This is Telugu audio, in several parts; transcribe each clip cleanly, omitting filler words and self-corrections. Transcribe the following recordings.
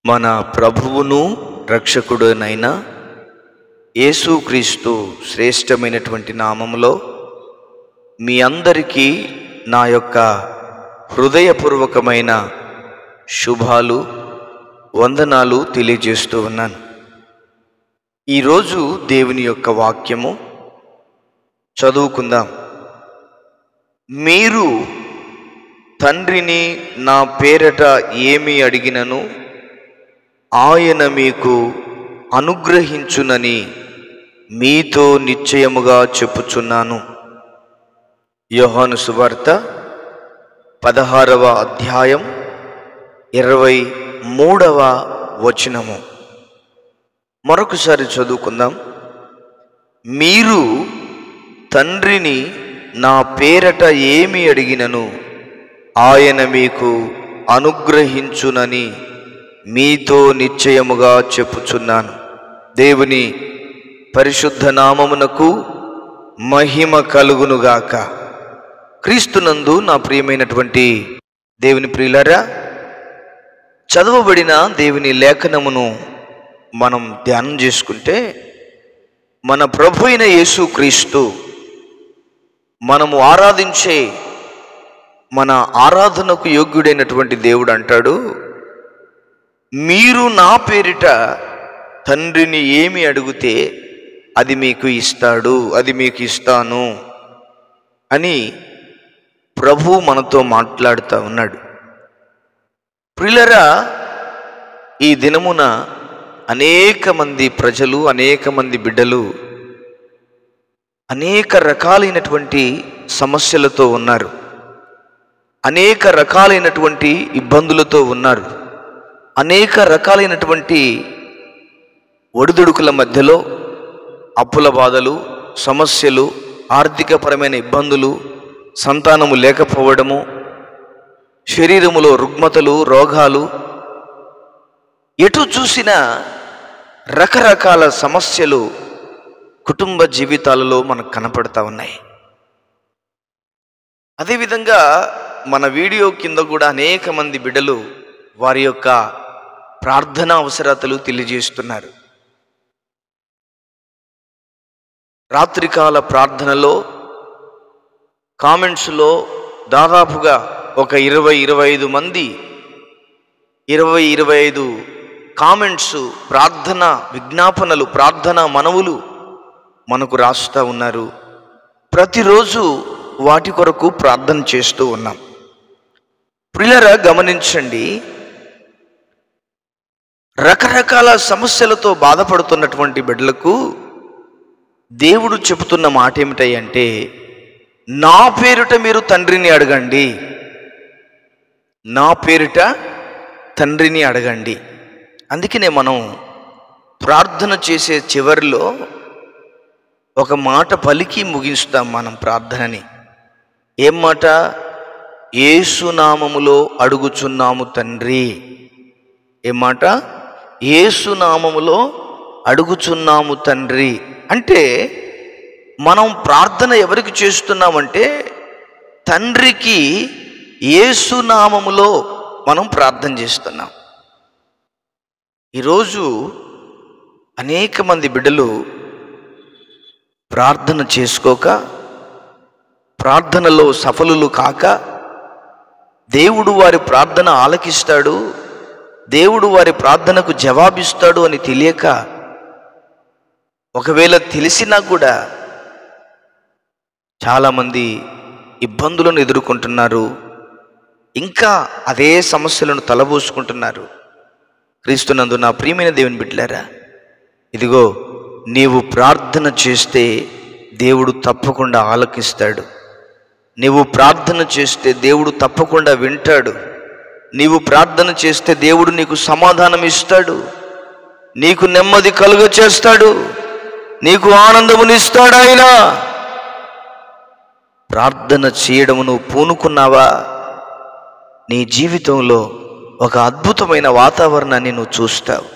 మన ప్రభువును రక్షకుడునైన యేసుక్రీస్తు శ్రేష్టమైనటువంటి నామములో మీ అందరికీ నా యొక్క హృదయపూర్వకమైన శుభాలు వందనాలు తెలియజేస్తూ ఉన్నాను. ఈరోజు దేవుని యొక్క వాక్యము చదువుకుందాం. మీరు తండ్రిని నా పేరట ఏమి అడిగినను ఆయన మీకు అనుగ్రహించునని మీతో నిశ్చయముగా చెప్పుచున్నాను. యోహాను సువార్త 16వ అధ్యాయం 23వ వచనము. మరొకసారి చదువుకుందాం. మీరు తండ్రిని నా పేరట ఏమి అడిగినను ఆయన మీకు అనుగ్రహించునని మీతో నిశ్చయముగా చెప్పుచున్నాను. దేవుని పరిశుద్ధ నామమునకు మహిమ కలుగునుగాక. క్రీస్తునందు నా ప్రియమైనటువంటి దేవుని ప్రియులారా, చదవబడిన దేవుని లేఖనమును మనం ధ్యానం చేసుకుంటే మన ప్రభు అయిన యేసుక్రీస్తు మనము ఆరాధించే మన ఆరాధనకు యోగ్యుడైనటువంటి దేవుడు అంటాడు, మీరు నా పేరిట తండ్రిని ఏమి అడిగితే అది మీకు ఇస్తాడు, అది మీకు ఇస్తాను అని ప్రభు మనతో మాట్లాడుతూ ఉన్నాడు. ప్రియులారా, ఈ దినమున అనేక మంది ప్రజలు, అనేక మంది బిడ్డలు అనేక రకాలైనటువంటి సమస్యలతో ఉన్నారు, అనేక రకాలైనటువంటి ఇబ్బందులతో ఉన్నారు, అనేక రకాలైనటువంటి ఒడిదుడుకుల మధ్యలో అప్పుల బాధలు, సమస్యలు, ఆర్థికపరమైన ఇబ్బందులు, సంతానము లేకపోవడము, శరీరములో రుగ్మతలు, రోగాలు, ఎటు చూసినా రకరకాల సమస్యలు కుటుంబ జీవితాలలో మనకు కనపడతా ఉన్నాయి. అదేవిధంగా మన వీడియో కింద కూడా అనేక మంది బిడ్డలు వారి యొక్క ప్రార్థనా అవసరతలు తెలియజేస్తున్నారు. రాత్రికాల ప్రార్థనలో కామెంట్స్లో దాదాపుగా ఒక 20-25 మంది 20-25 కామెంట్స్, ప్రార్థన విజ్ఞాపనలు, ప్రార్థన మనవులు మనకు రాస్తూ ఉన్నారు. ప్రతిరోజు వాటి కొరకు ప్రార్థన చేస్తూ ఉన్నాం. ప్రియులారా, గమనించండి, రకరకాల సమస్యలతో బాధపడుతున్నటువంటి బిడ్డలకు దేవుడు చెబుతున్న మాట ఏమిటంటే, నా పేరిట మీరు తండ్రిని అడగండి, నా పేరిట తండ్రిని అడగండి. అందుకనే మనం ప్రార్థన చేసే చివరిలో ఒక మాట పలికి ముగిస్తాం మనం ప్రార్థనని. ఏం మాట? యేసునామములో అడుగుచున్నాము తండ్రి. ఏం మాట? యేసునామములో అడుగుచున్నాము తండ్రి. అంటే మనం ప్రార్థన ఎవరికి చేస్తున్నామంటే తండ్రికి యేసునామములో మనం ప్రార్థన చేస్తున్నాం. ఈరోజు అనేక మంది బిడ్డలు ప్రార్థన చేసుకోక, ప్రార్థనలో సఫలులు కాక, దేవుడు వారి ప్రార్థన ఆలకిస్తాడు, దేవుడు వారి ప్రార్థనకు జవాబిస్తాడు అని తెలియక, ఒకవేళ తెలిసినా కూడా చాలామంది ఇబ్బందులను ఎదుర్కొంటున్నారు, ఇంకా అదే సమస్యలను తలబోసుకుంటున్నారు. క్రీస్తునందు నా ప్రియమైన దేవుని బిడ్డలారా, ఇదిగో నీవు ప్రార్థన చేస్తే దేవుడు తప్పకుండా ఆలకిస్తాడు. నీవు ప్రార్థన చేస్తే దేవుడు తప్పకుండా వింటాడు. నీవు ప్రార్థన చేస్తే దేవుడు నీకు సమాధానం ఇస్తాడు, నీకు నెమ్మది కలుగ చేస్తాడు, నీకు ఆనందమునిస్తాడు ఆయన. ప్రార్థన చేయడము నువ్వు పూనుకున్నావా, నీ జీవితంలో ఒక అద్భుతమైన వాతావరణాన్ని నువ్వు చూస్తావు.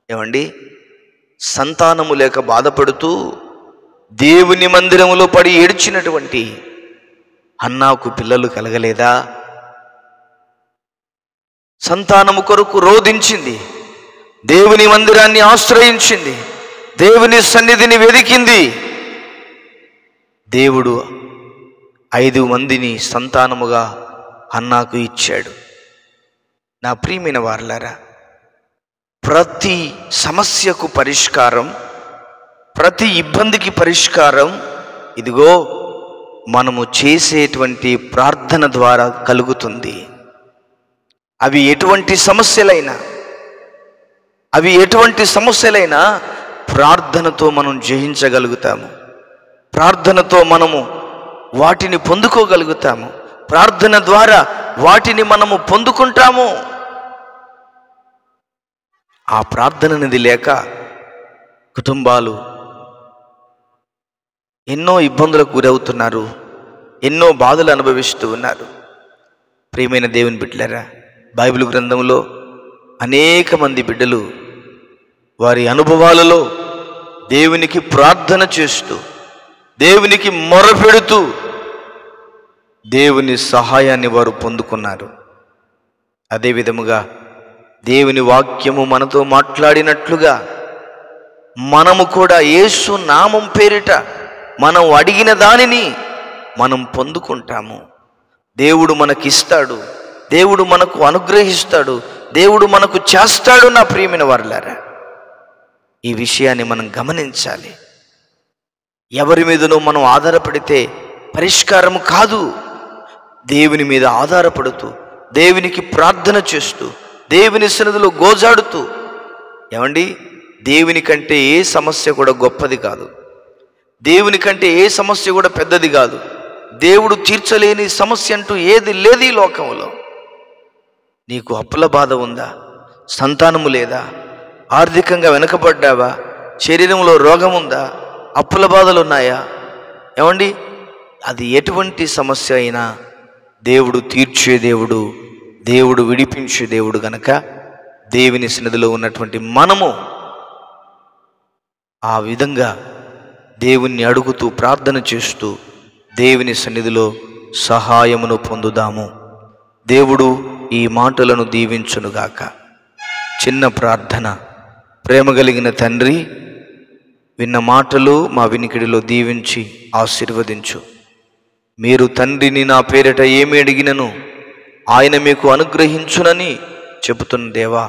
ఏమండి, సంతానము లేక బాధపడుతూ దేవుని మందిరములో పడి ఏడ్చినటువంటి హన్నాకు పిల్లలు కలగలేదా? సంతానము కొరకు రోధించింది, దేవుని మందిరాన్ని ఆశ్రయించింది, దేవుని సన్నిధిని వెదికింది. దేవుడు 5 మందిని సంతానముగా హన్నాకు ఇచ్చాడు. నా ప్రియమైన వారలారా, ప్రతి సమస్యకు పరిష్కారం, ప్రతి ఇబ్బందికి పరిష్కారం ఇదిగో మనము చేసేటువంటి ప్రార్థన ద్వారా కలుగుతుంది. అవి ఎటువంటి సమస్యలైనా ప్రార్థనతో మనం జయించగలుగుతాము. ప్రార్థనతో మనము వాటిని పొందుకోగలుగుతాము. ప్రార్థన ద్వారా వాటిని మనము పొందుకుంటాము. ఆ ప్రార్థన అనేది లేక కుటుంబాలు ఎన్నో ఇబ్బందులకు గురవుతున్నారు, ఎన్నో బాధలు అనుభవిస్తూ ఉన్నారు. ప్రియమైన దేవుని బిడ్డలారా, బైబిల్ గ్రంథంలో అనేక మంది బిడ్డలు వారి అనుభవాలలో దేవునికి ప్రార్థన చేస్తూ, దేవునికి మొరపెడుతూ దేవుని సహాయాన్ని వారు పొందుకున్నారు. అదే విధముగా దేవుని వాక్యము మనతో మాట్లాడినట్లుగా మనము కూడా యేసు నామం పేరిట మనం అడిగిన దానిని మనం పొందుకుంటాము. దేవుడు మనకిస్తాడు, దేవుడు మనకు అనుగ్రహిస్తాడు, దేవుడు మనకు చేస్తాడు. నా ప్రియమైన వారలారా, ఈ విషయాన్ని మనం గమనించాలి. ఎవరి మీదనో మనం ఆధారపడితే పరిష్కారం కాదు. దేవుని మీద ఆధారపడుతూ, దేవునికి ప్రార్థన చేస్తూ, దేవుని సన్నిధిలో గోజాడుతూ, ఏమండి, దేవుని కంటే ఏ సమస్య కూడా గొప్పది కాదు, దేవుని కంటే ఏ సమస్య కూడా పెద్దది కాదు. దేవుడు తీర్చలేని సమస్య అంటూ ఏది లేదు ఈ లోకంలో. నీకు అప్పుల బాధ ఉందా? సంతానము లేదా? ఆర్థికంగా వెనుకబడ్డావా? శరీరంలో రోగం ఉందా? అప్పుల బాధలు ఉన్నాయా? ఏమండి, అది ఎటువంటి సమస్య అయినా దేవుడు తీర్చే దేవుడు, దేవుడు విడిపించే దేవుడు గనక దేవుని సన్నిధిలో ఉన్నటువంటి మనము ఆ విధంగా దేవుణ్ణి అడుగుతూ ప్రార్థన చేస్తూ దేవుని సన్నిధిలో సహాయమును పొందుదాము. దేవుడు ఈ మాటలను దీవించునుగాక. చిన్న ప్రార్థన. ప్రేమ కలిగిన తండ్రి, విన్న మాటలు మా వినికిడిలో దీవించి ఆశీర్వదించు. మీరు తండ్రిని నా పేరిట ఏమి అడిగినను ఆయన మీకు అనుగ్రహించునని చెబుతున్న దేవా,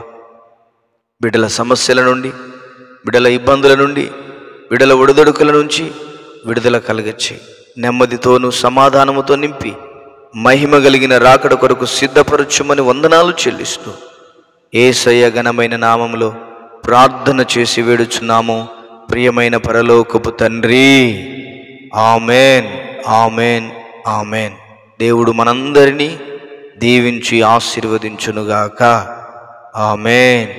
బిడ్డల సమస్యల నుండి, బిడ్డల ఇబ్బందుల నుండి, బిడ్డల ఒడిదొడుకుల నుంచి విడుదల కలగచ్చి నెమ్మదితోనూ సమాధానముతో నింపి మహిమ కలిగిన రాకడ కొరకు సిద్ధపరచుమని వందనాలు చెల్లిస్తూ యేసయ్య ఘనమైన నామములో ప్రార్థన చేసి వేడుచున్నాము ప్రియమైన పరలోకపు తండ్రి. Amen, amen, amen. దేవుడు మనందరినీ దీవించి ఆశీర్వదించునుగాక. ఆమెన్.